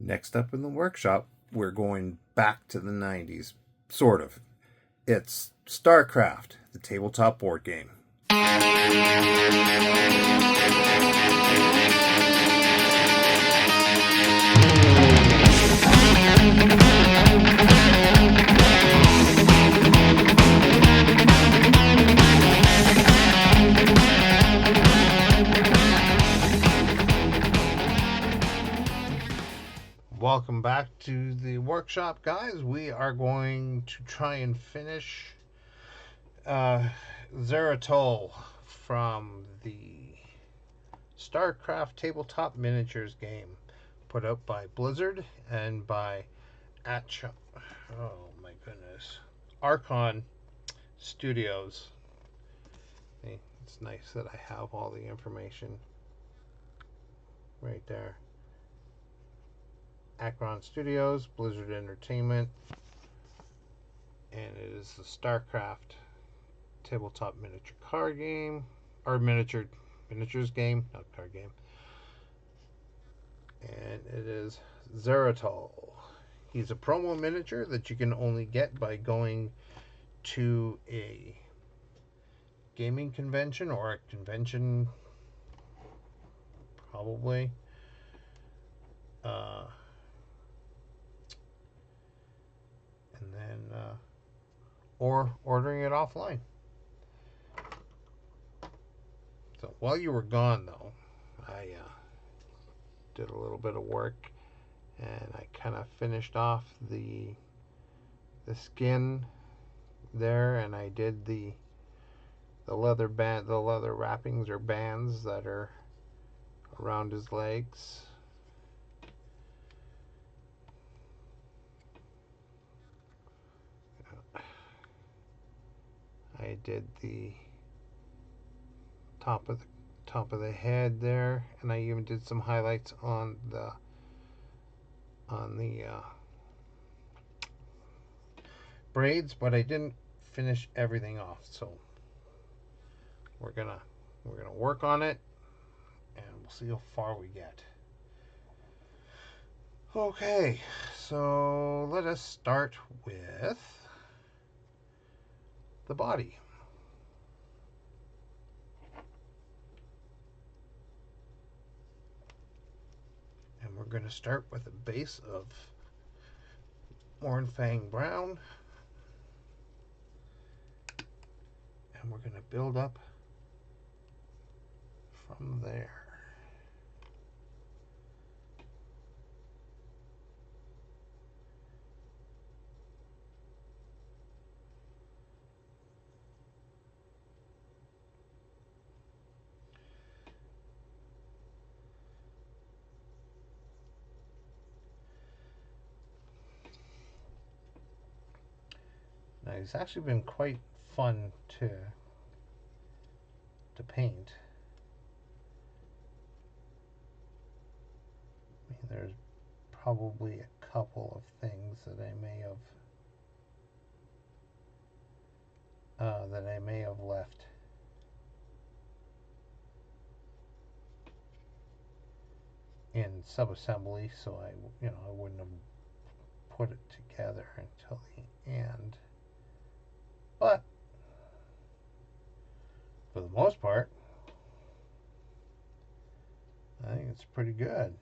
Next up in the workshop, we're going back to the 90s. Sort of. It's Starcraft, the tabletop board game. Welcome back to the workshop, guys. We are going to try and finish Zeratul from the Starcraft Tabletop Miniatures Game, put out by Blizzard and by Archon Studios. It's nice that I have all the information right there. Archon Studios, Blizzard Entertainment, and it is the Starcraft tabletop miniature card game, or miniatures game, not card game. And it is Zeratul. He's a promo miniature that you can only get by going to a gaming convention or a convention, probably. And then, or ordering it offline. So while you were gone, though, I did a little bit of work, and I kind of finished off the skin there, and I did the leather band, the leather wrappings or bands that are around his legs. I did the top of the head there, and I even did some highlights on the braids, but I didn't finish everything off. So we're gonna work on it, and we'll see how far we get. Okay, so let us start with the body. And we're going to start with a base of Mornfang Brown. And we're going to build up from there. Now, it's actually been quite fun to paint. I mean, there's probably a couple of things that I may have left in subassembly, so I wouldn't have put it together until the end. But for the most part, I think it's pretty good.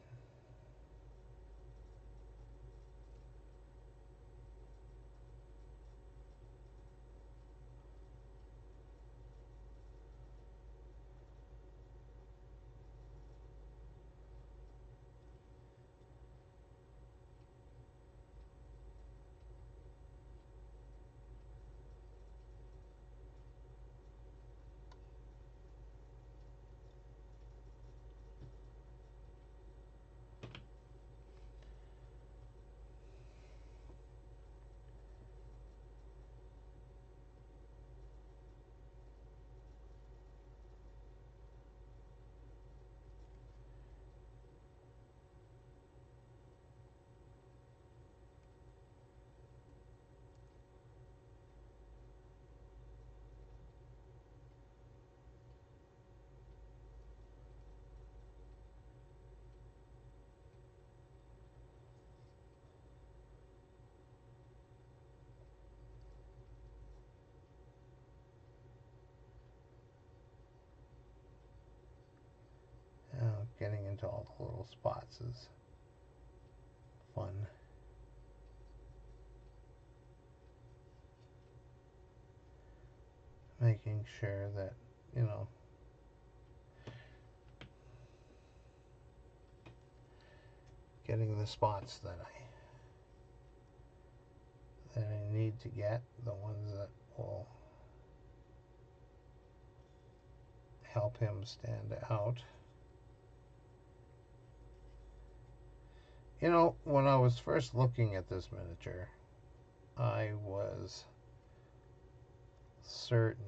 getting into all the little spots is fun. Making sure that, you know, getting the spots that I need to get, the ones that will help him stand out. You know, when I was first looking at this miniature, I was certain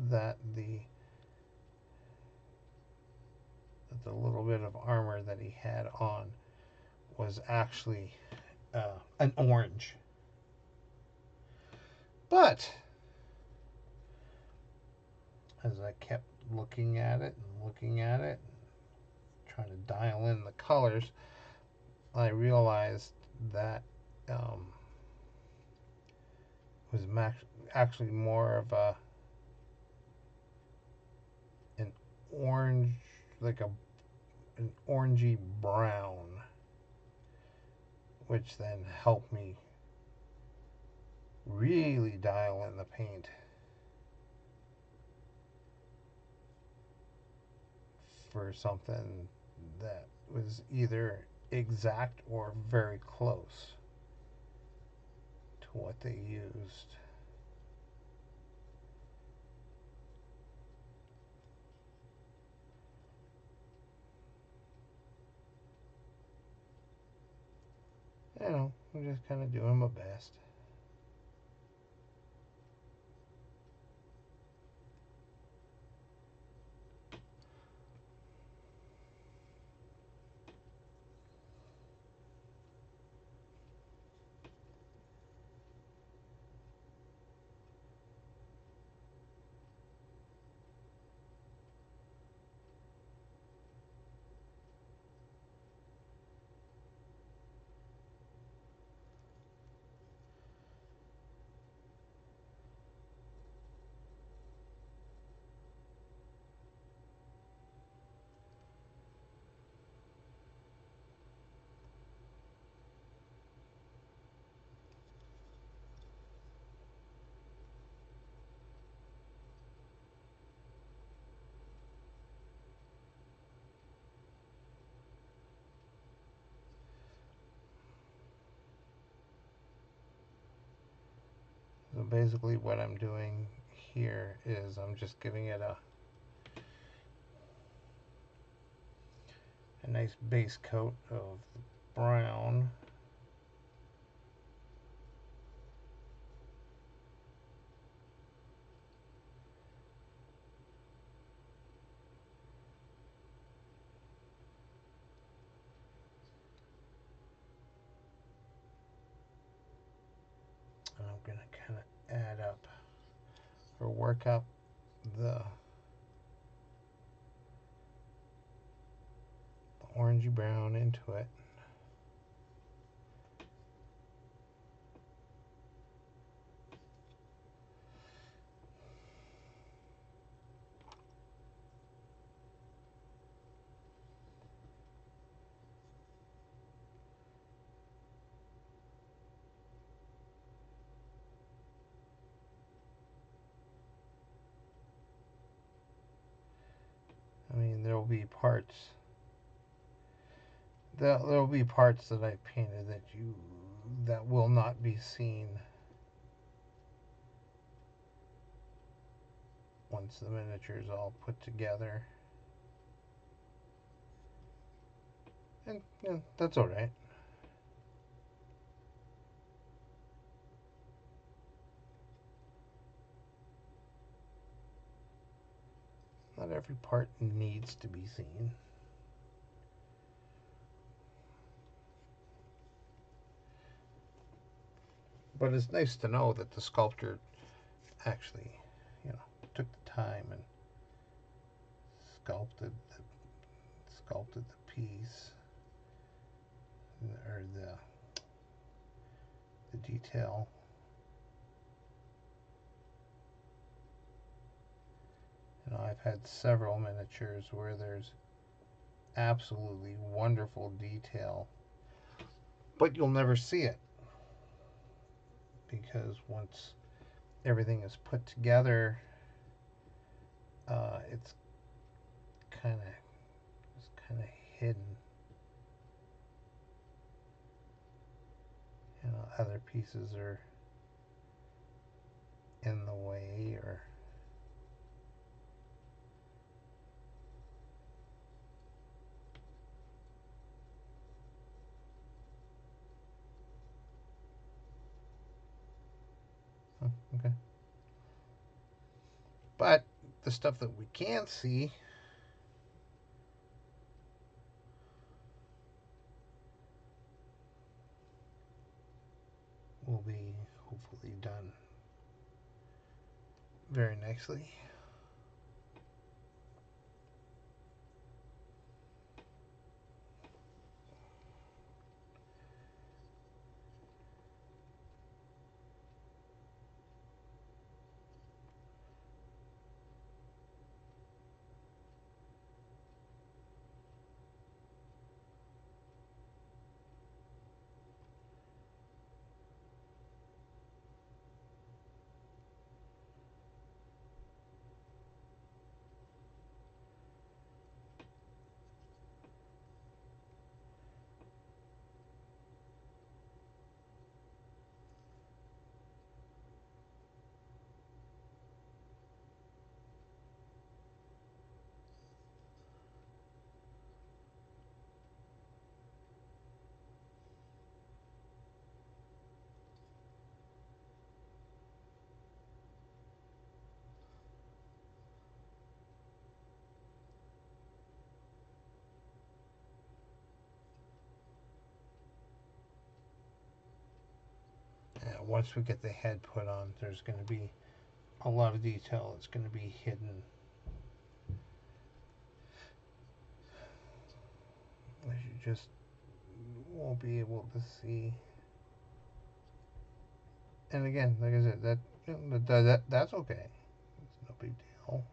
that the little bit of armor that he had on was actually an orange. But as I kept looking at it and looking at it, and trying to dial in the colors, I realized that it was actually more of an orange, like an orangey brown, which then helped me really dial in the paint for something that was either exact or very close to what they used. You know, I'm just kind of doing my best. So basically what I'm doing here is I'm just giving it a nice base coat of brown. And I'm going to kind of add up or work up the orangey brown into it. I mean, there'll be parts that I painted that will not be seen once the miniature is all put together. And you know, that's all right. Not every part needs to be seen. But it's nice to know that the sculptor actually, you know, took the time and sculpted the piece, or the detail. You know, I've had several miniatures where there's absolutely wonderful detail, but you'll never see it because once everything is put together, it's kind of hidden. You know, other pieces are in the way, or okay. But the stuff that we can't see will be hopefully done very nicely. Once we get the head put on, there's going to be a lot of detail that's going to be hidden. That you just won't be able to see. And again, like I said, that's okay. It's no big deal.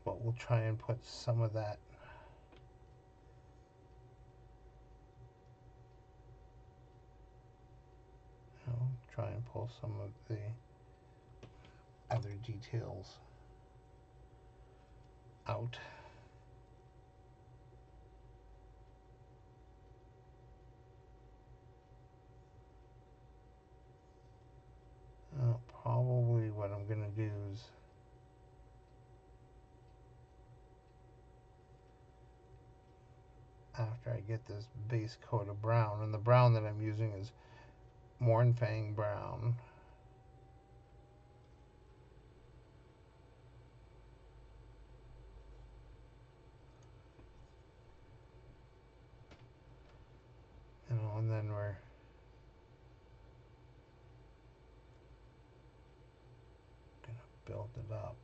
But we'll try and put some of that try and pull some of the other details out. Probably what I'm going to do is after I get this base coat of brown, and the brown that I'm using is Mornfang brown. You know, and then we're going to build it up.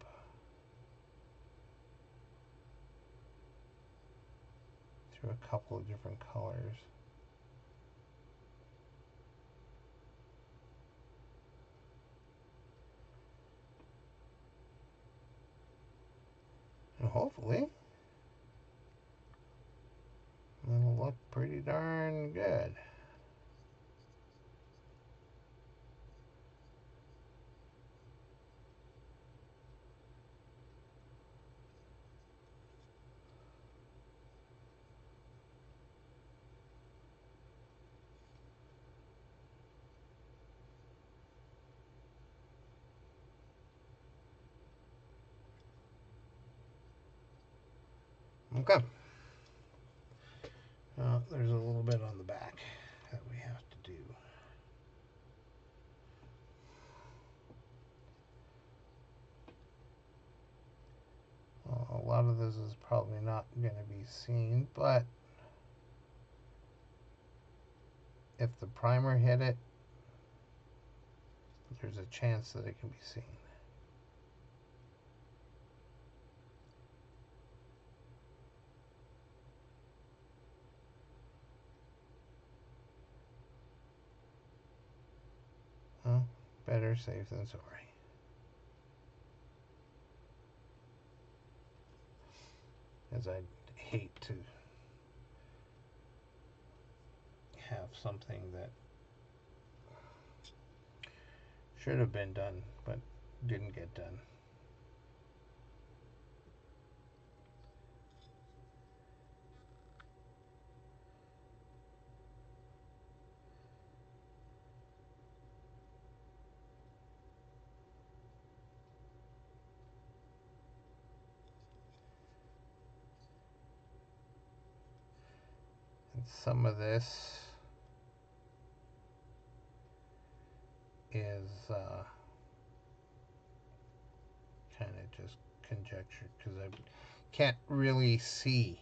Through a couple of different colors. And hopefully it'll look pretty darn good. Okay. There's a little bit on the back that we have to do. A lot of this is probably not going to be seen, but if the primer hit it, there's a chance that it can be seen. Better safe than sorry. As I'd hate to have something that should have been done but didn't get done. And some of this is kind of just conjecture because I can't really see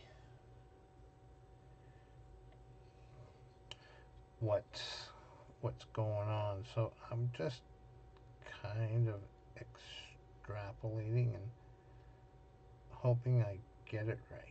what's going on, so I'm just kind of extrapolating and hoping I get it right.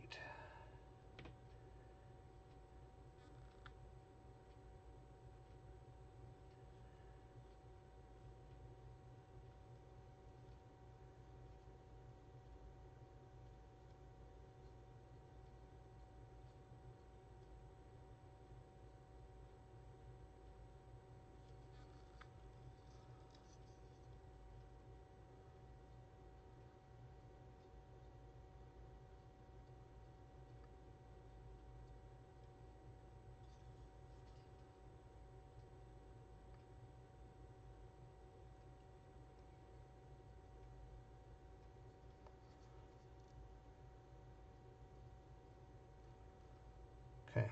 Okay.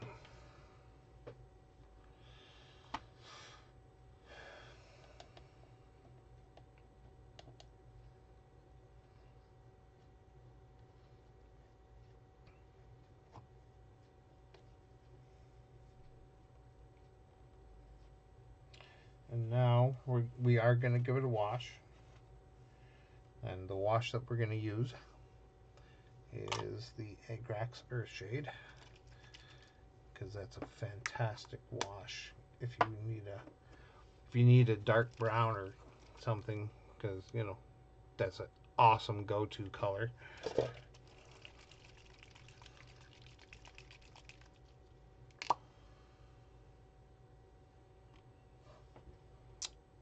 And now we are going to give it a wash. And the wash that we're going to use is the Agrax Earthshade, because that's a fantastic wash if you need a dark brown or something, because that's an awesome go-to color.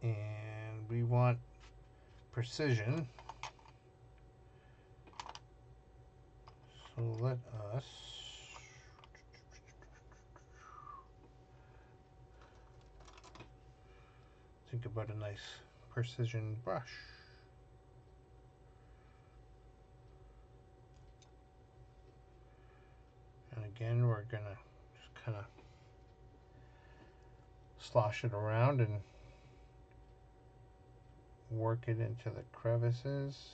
And we want precision, so let us think about a nice precision brush. And again, we're gonna just kind of slosh it around and work it into the crevices.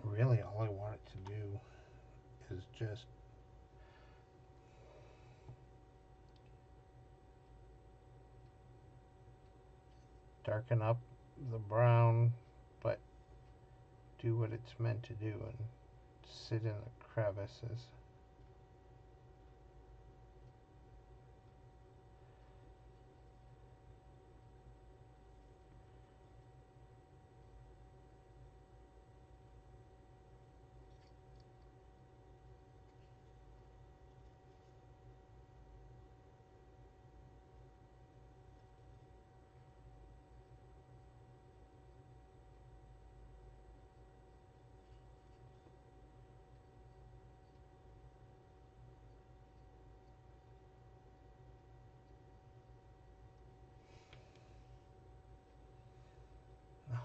Really, all I want it to do is just darken up the brown, but do what it's meant to do and sit in the crevices.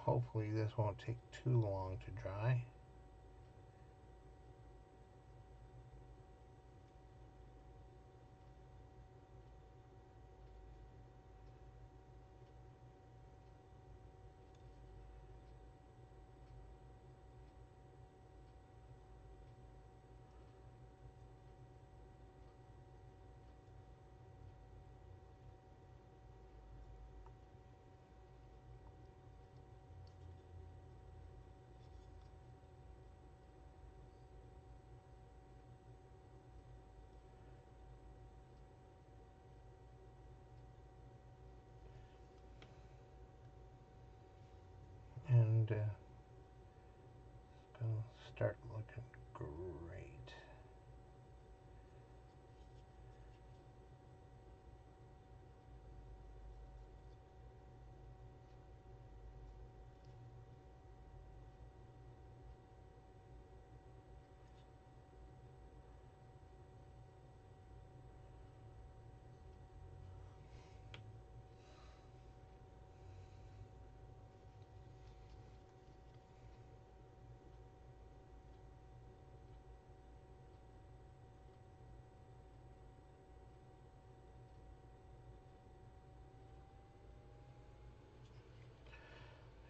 Hopefully this won't take too long to dry. to start looking great.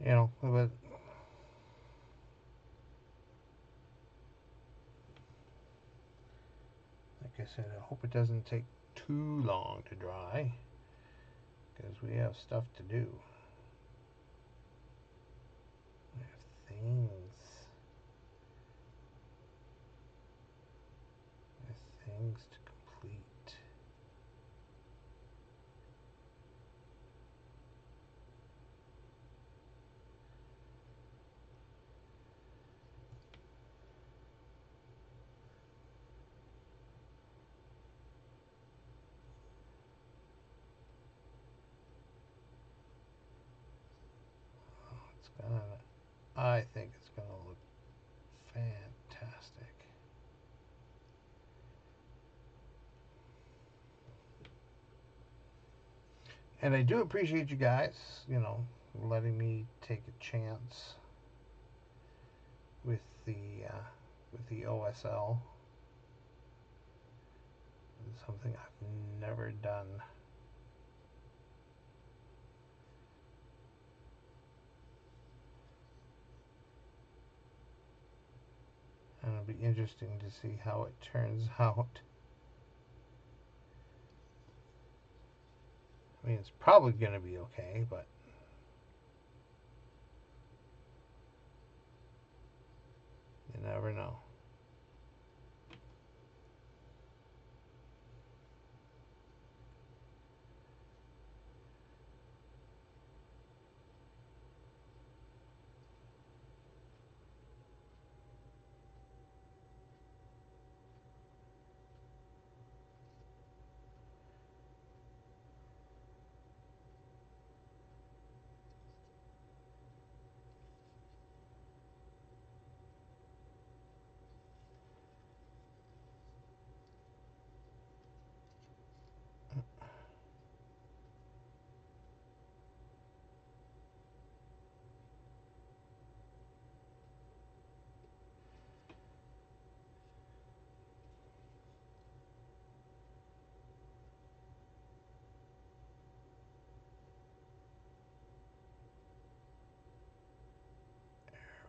You know, but like I said, I hope it doesn't take too long to dry, because we have stuff to do. We have things to complete. I think it's gonna look fantastic. And I do appreciate you guys, you know, letting me take a chance with the OSL. It's something I've never done. And it'll be interesting to see how it turns out. I mean, it's probably going to be okay, but you never know.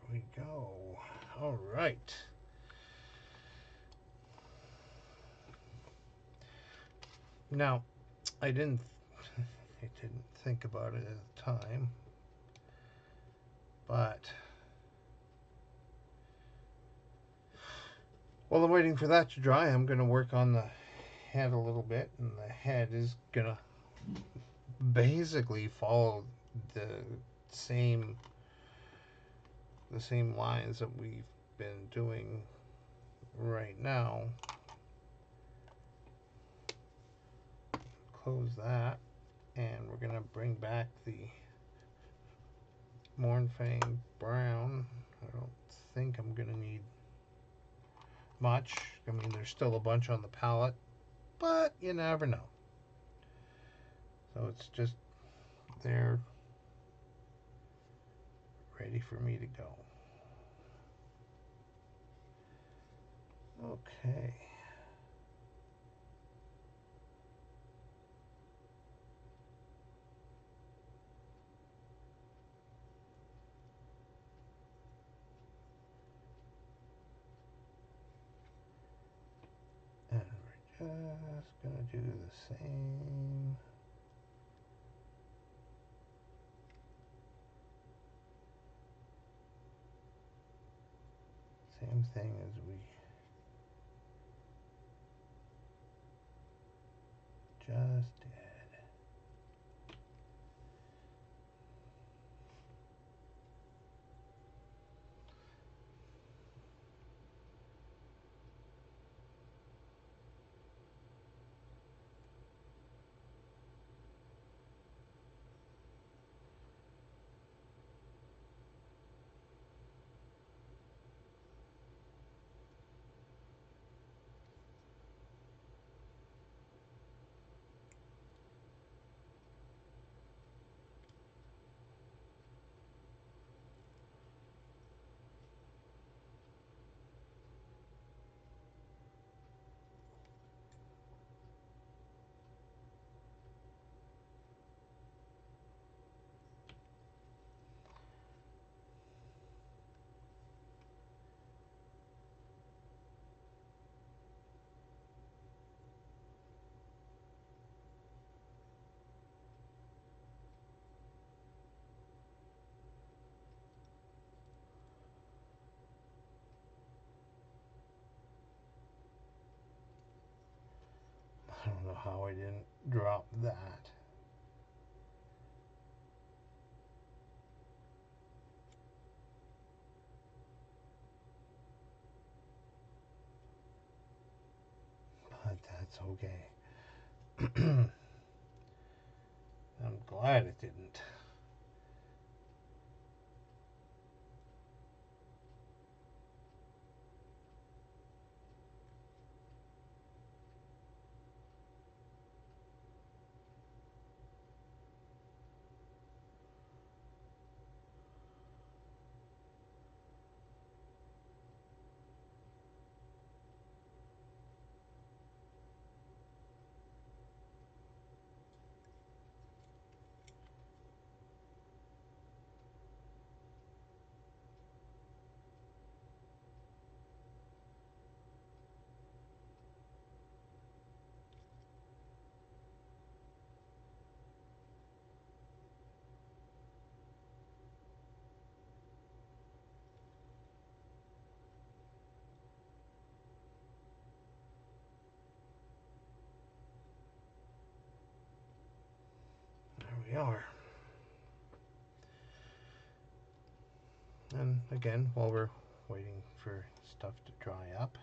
There we go. All right. Now, I didn't think about it at the time, but while I'm waiting for that to dry, I'm going to work on the head a little bit, and the head is going to basically follow the same lines that we've been doing right now. Close that, and we're going to bring back the Mornfang Brown. I don't think I'm going to need much. I mean, there's still a bunch on the palette, but you never know. So it's just there, ready for me to go. Okay. And we're just going to do the same. Same thing as we just did. don't know how I didn't drop that. But that's okay. I'm glad it didn't. There we are. And again, while we're waiting for stuff to dry up,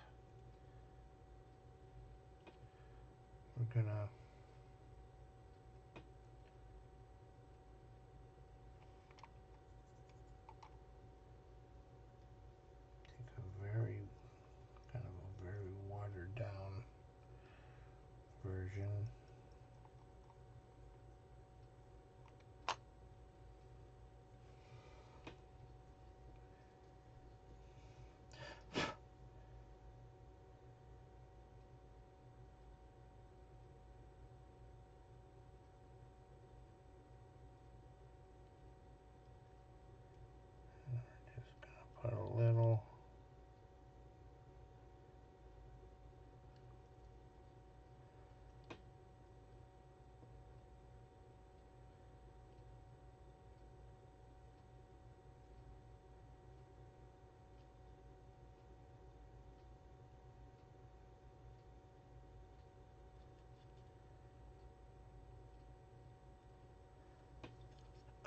we're gonna take a very watered down version. Just gonna put a little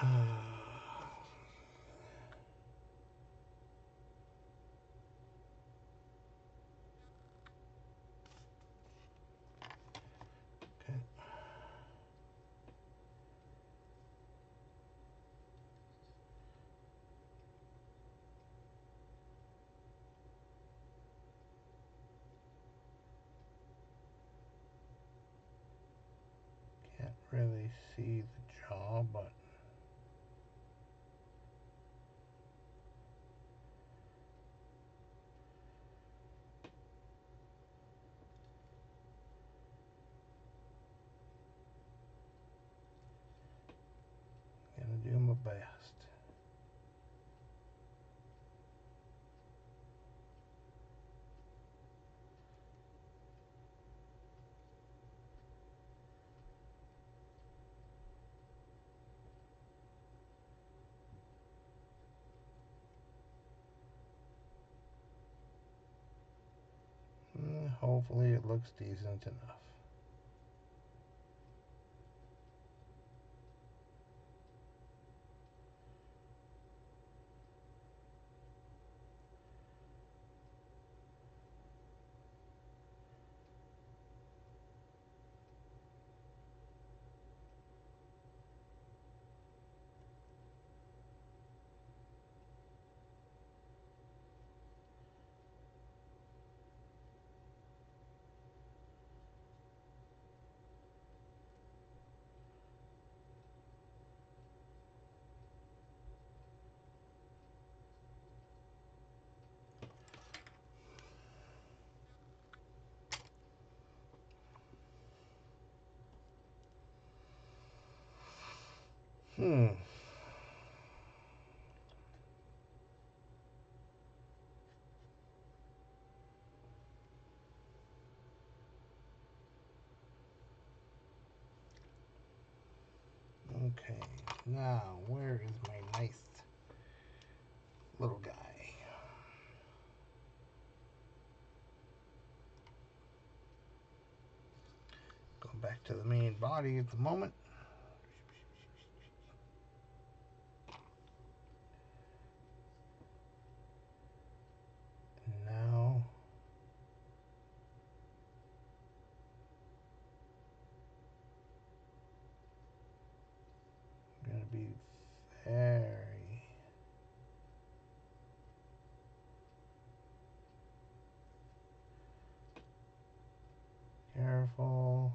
okay. Can't really see the jaw, but gonna do my best. Hopefully it looks decent enough. Hmm. Okay, now where is my nice little guy? Go back to the main body at the moment. And now I'm going to be very careful.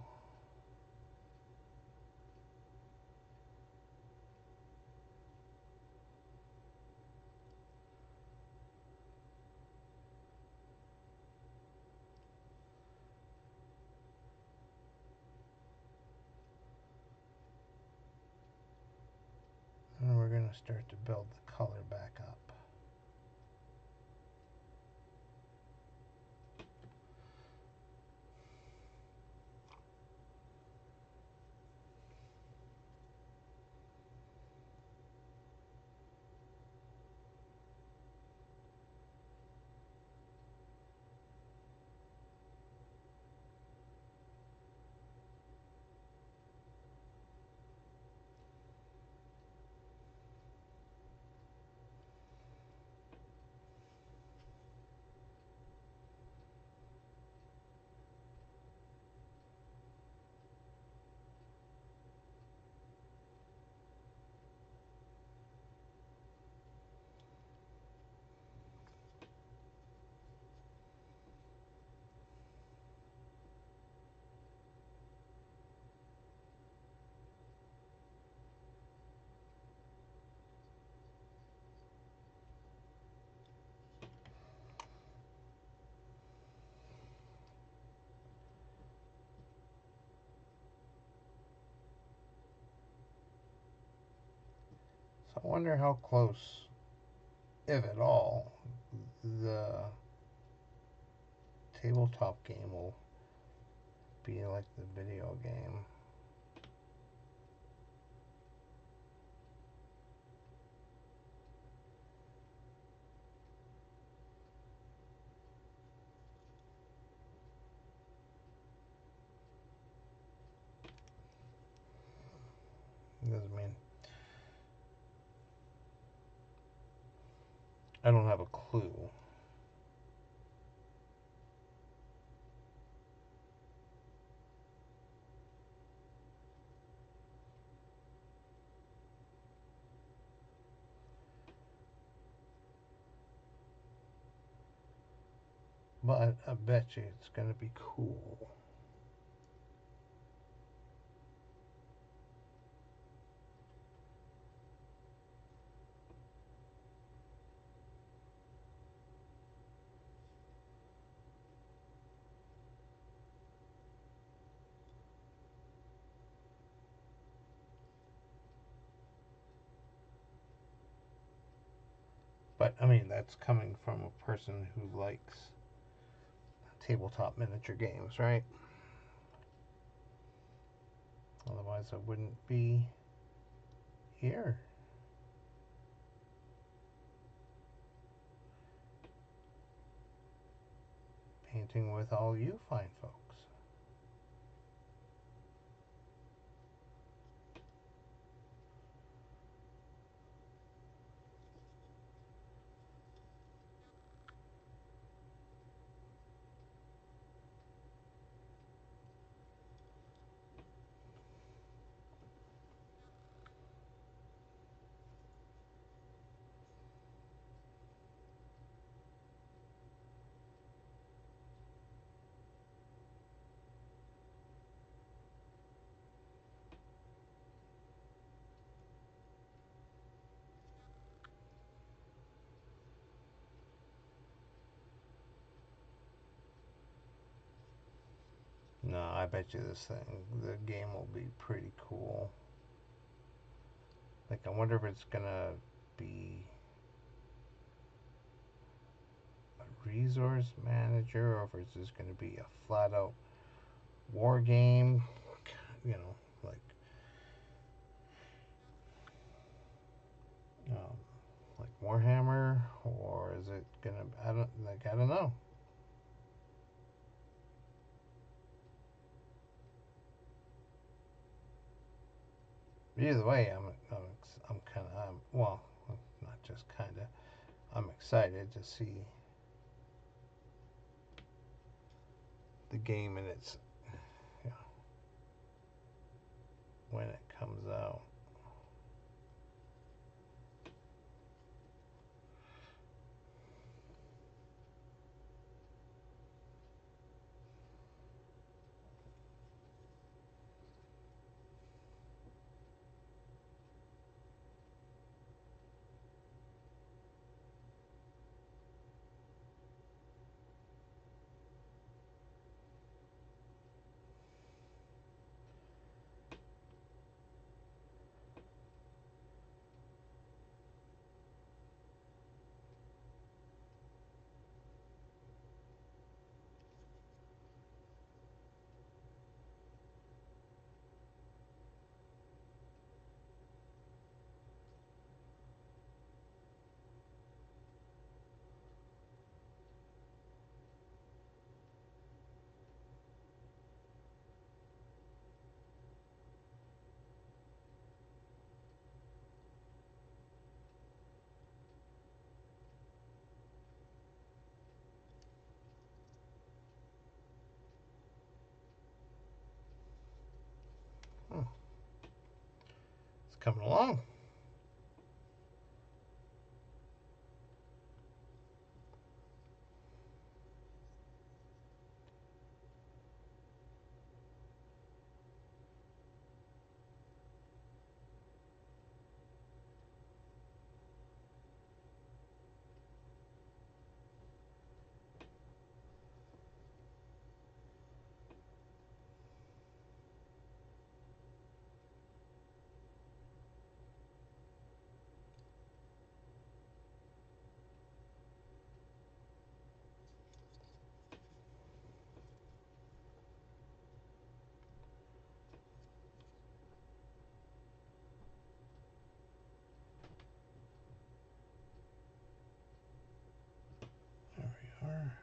And we're going to start to build the color back up. So I wonder how close, if at all, the tabletop game will be like the video game. Doesn't mean I don't have a clue. But I bet you it's going to be cool. But, I mean, that's coming from a person who likes tabletop miniature games, right? Otherwise, I wouldn't be here. Painting with all you fine folks. No, I bet you the game will be pretty cool. Like, I wonder if it's gonna be a resource manager or if it's just gonna be a flat out war game. You know, like, um, like Warhammer, or is it gonna? I don't know. Either way, I'm kind of, well, not just kind of, I'm excited to see the game in its, you know, when it comes out. Hmm, it's coming along. There we are.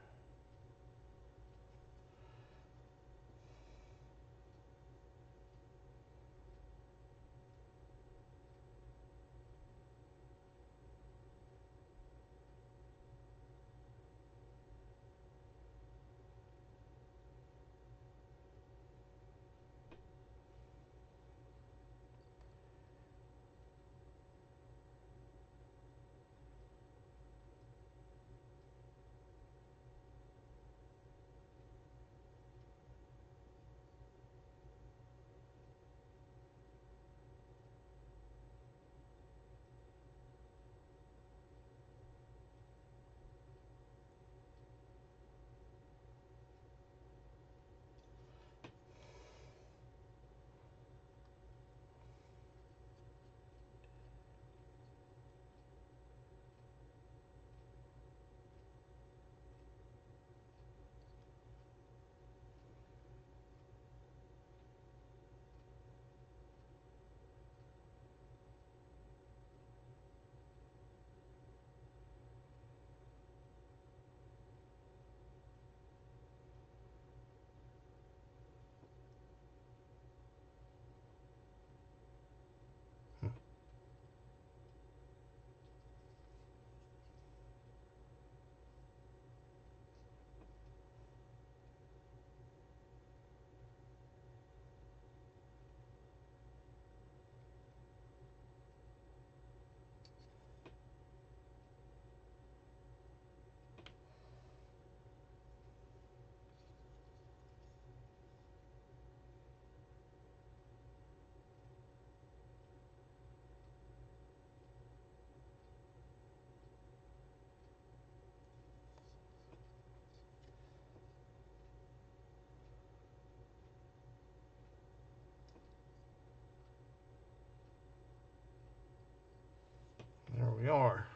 There we are.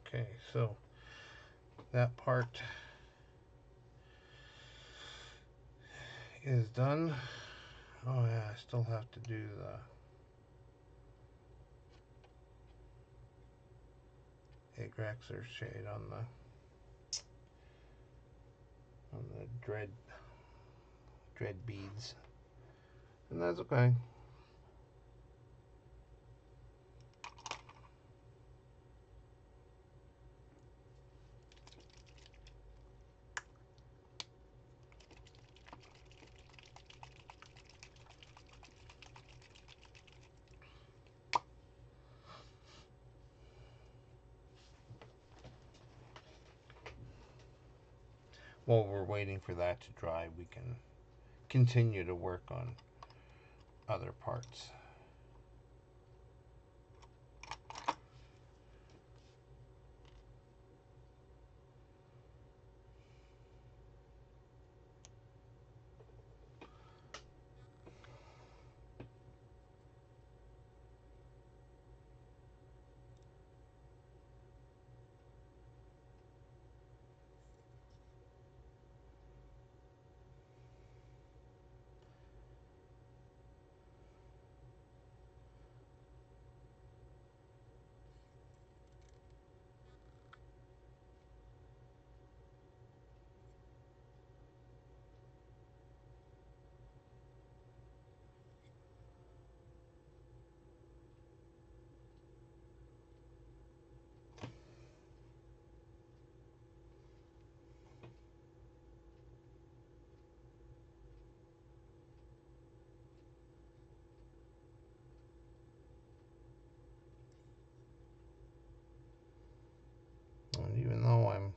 Okay, so that part is done. Oh yeah, I still have to do the Agrexer shade on the dread beads, and that's okay. while we're waiting for that to dry, we can continue to work on other parts. And even though I'm,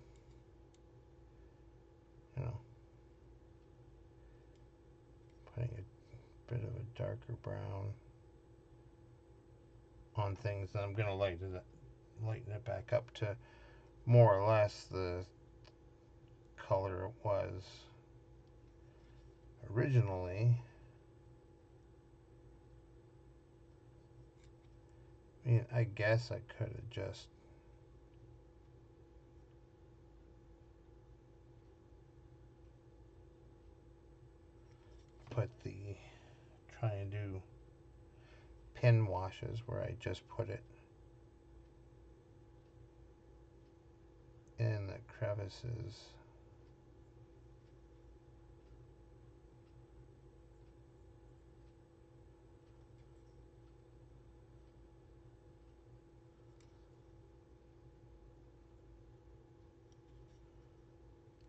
putting a bit of a darker brown on things, and I'm going to lighten it back up to more or less the color it was originally. I mean, I guess I could have just try and do pin washes where I just put it in the crevices.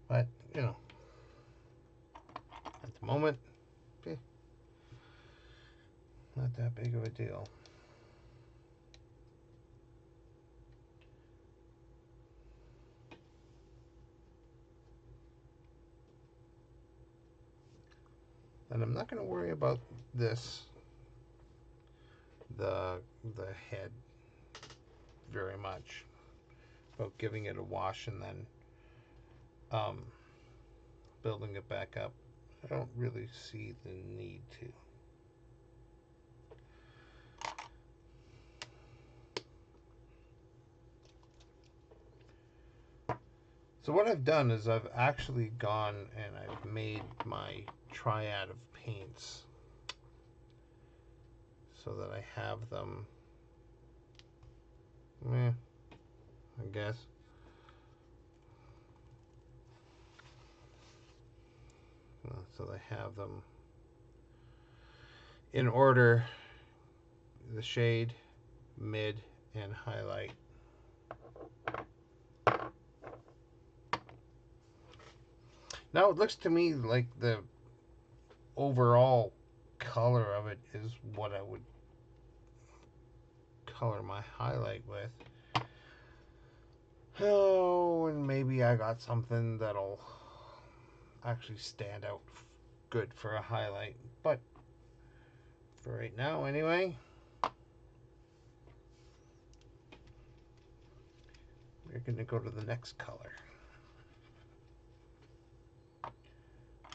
But, at the moment, not that big of a deal. And I'm not going to worry about this, the head, very much. About giving it a wash and then building it back up. I don't really see the need to. So what I've done is I've actually gone and I've made my triad of paints so that I have them, I guess. So I have them in order: the shade, mid, and highlight. Now it looks to me like the overall color of it is what I would color my highlight with. Oh, and maybe I got something that'll actually stand out good for a highlight. But for right now, anyway, we're going to go to the next color.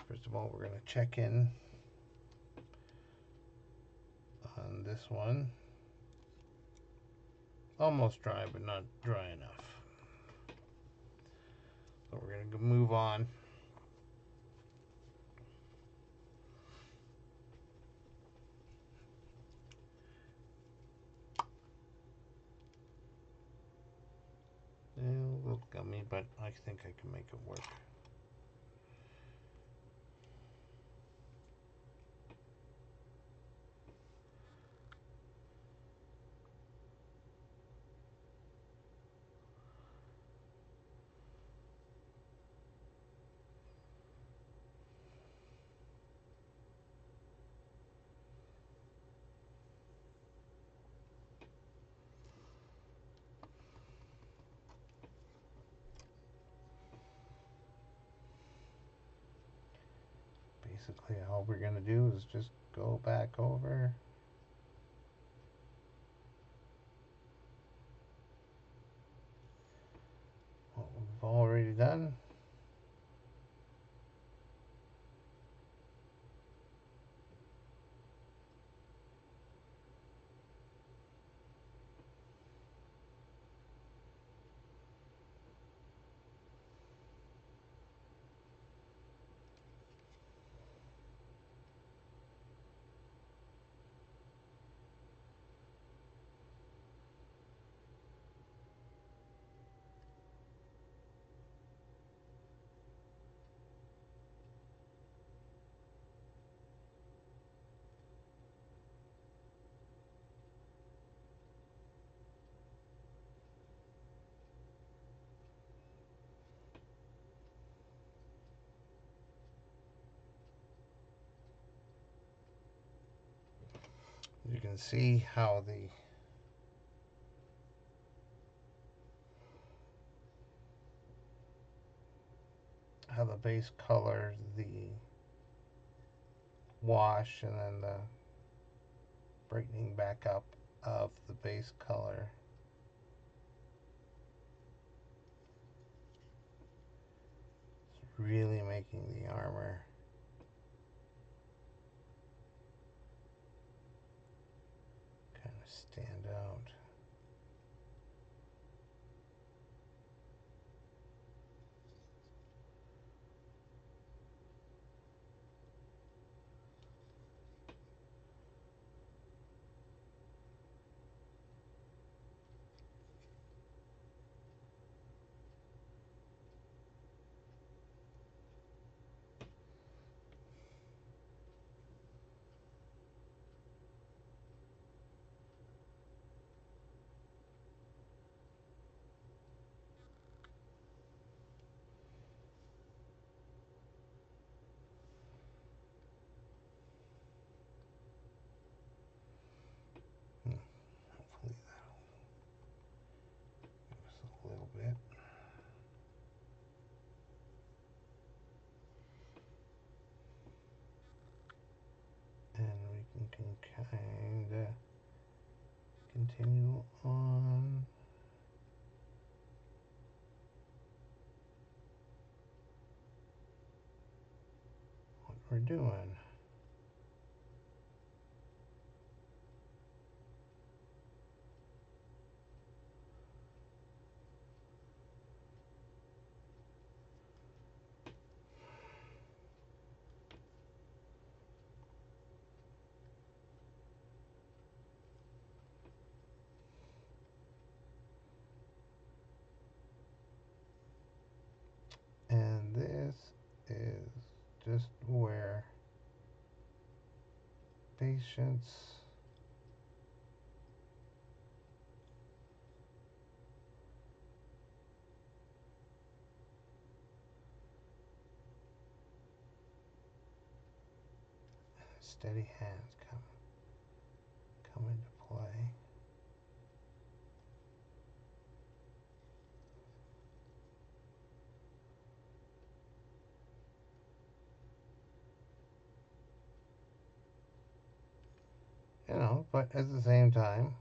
First of all, we're going to check in on this one. Almost dry, but not dry enough. So we're going to move on. A little gummy, but I think I can make it work. basically all we're going to do is just go back over what we've already done. You can see how the base color, the wash, and then the brightening back up of the base color is really making the armor kind of stand out. Hopefully that'll give us a little bit. And we can kind of continue on. What we're doing. And this is just where patience and steady hands come into play. You know, but at the same time,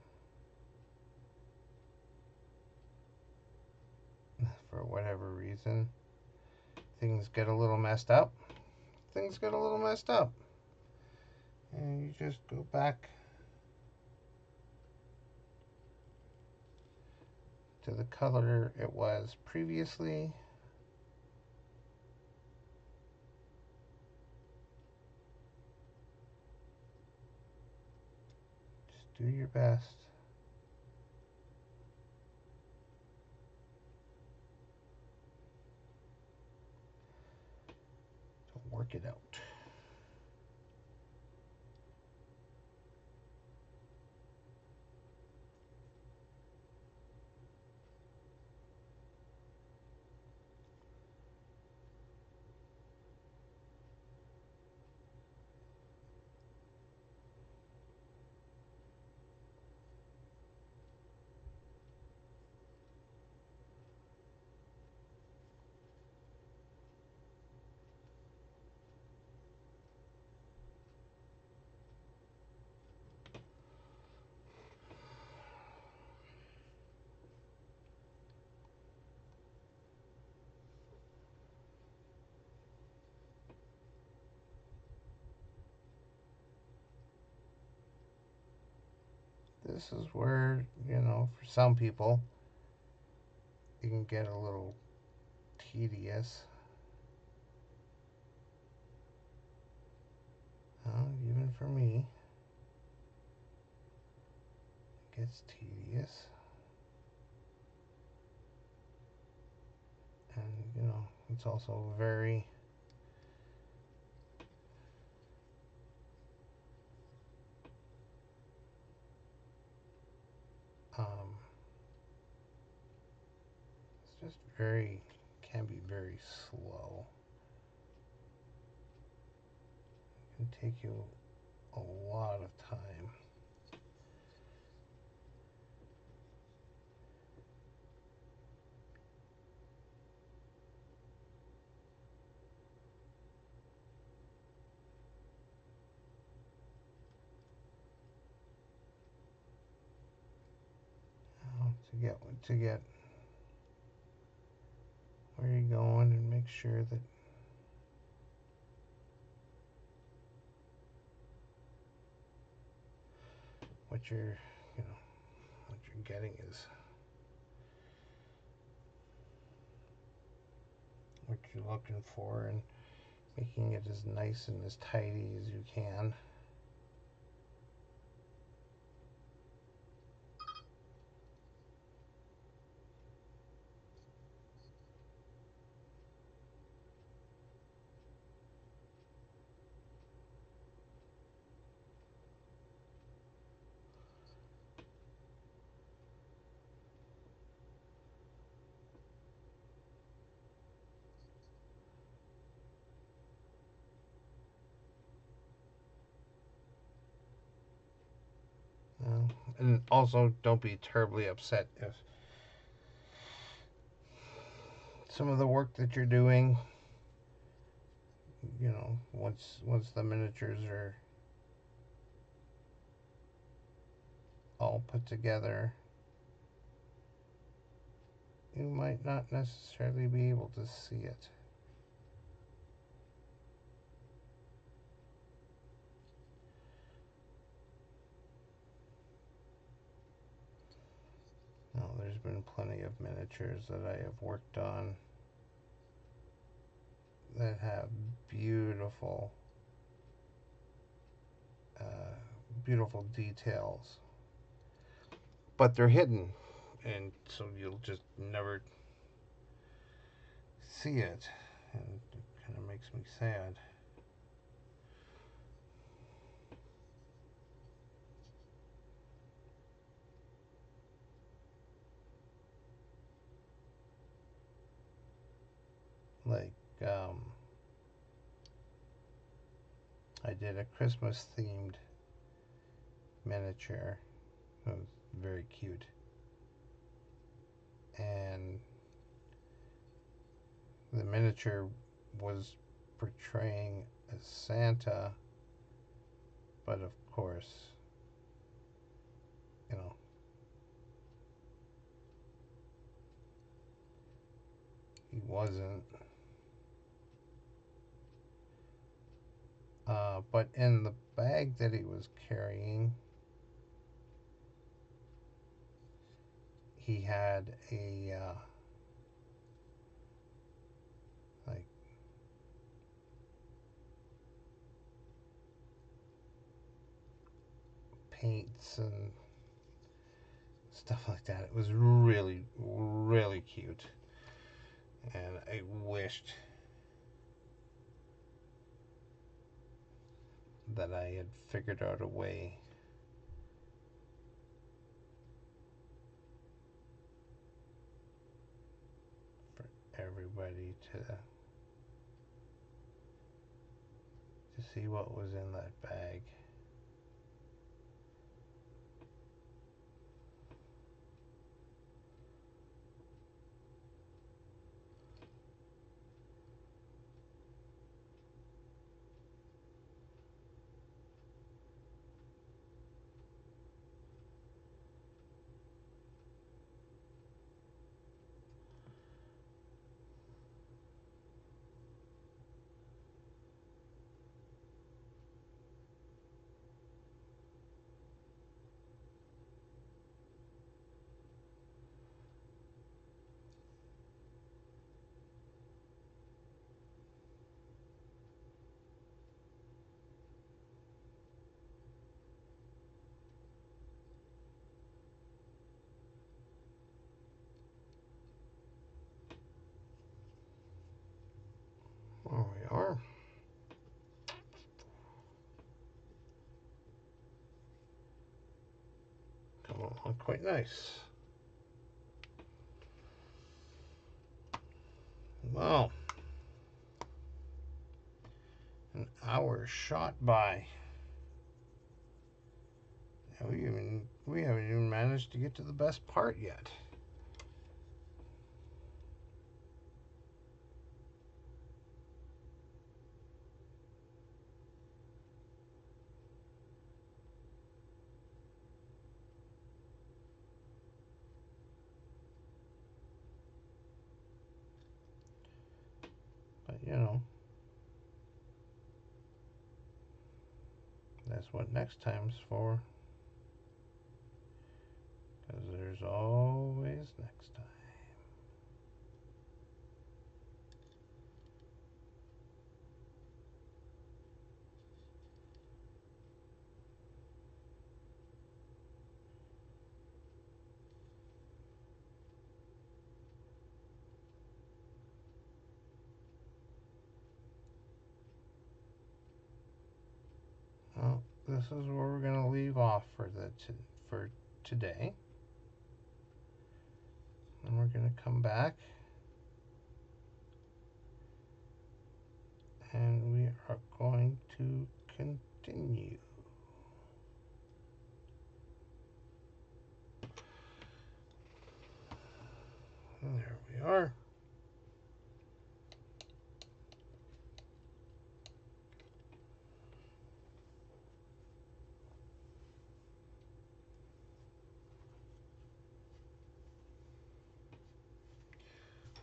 for whatever reason, things get a little messed up. Things get a little messed up. And you just go back to the color it was previously. Just do your best to work it out. this is where, you know, for some people, it can get a little tedious. Even for me, it gets tedious. And, you know, it's also very it's just can be very slow. It can take you a lot of time. To get where you're going and make sure that what you're getting is what you're looking for, and making it as nice and as tidy as you can. And also, don't be terribly upset if some of the work that you're doing, you know, once the miniatures are all put together, you might not necessarily be able to see it. Now, there's been plenty of miniatures that I have worked on that have beautiful, beautiful details, but they're hidden, and so you'll just never see it, and it kind of makes me sad. Like, I did a Christmas themed miniature. It was very cute. And the miniature was portraying a Santa, but of course, you know, he wasn't. But in the bag that he was carrying, he had a like paints and stuff like that. It was really, really cute, and I wished that I had figured out a way for everybody to see what was in that bag. along quite nice. Well, an hour shot by. And we haven't even managed to get to the best part yet. But you know, that's what next time's for. Because there's always next time. Well, this is where we're going to leave off for today. And we're going to come back. And we are going to continue. And there we are.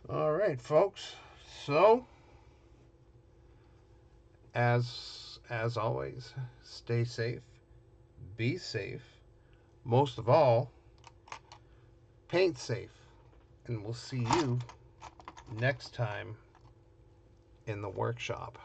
All right, folks. So, as always, stay safe, be safe, most of all, paint safe, and we'll see you next time in the workshop.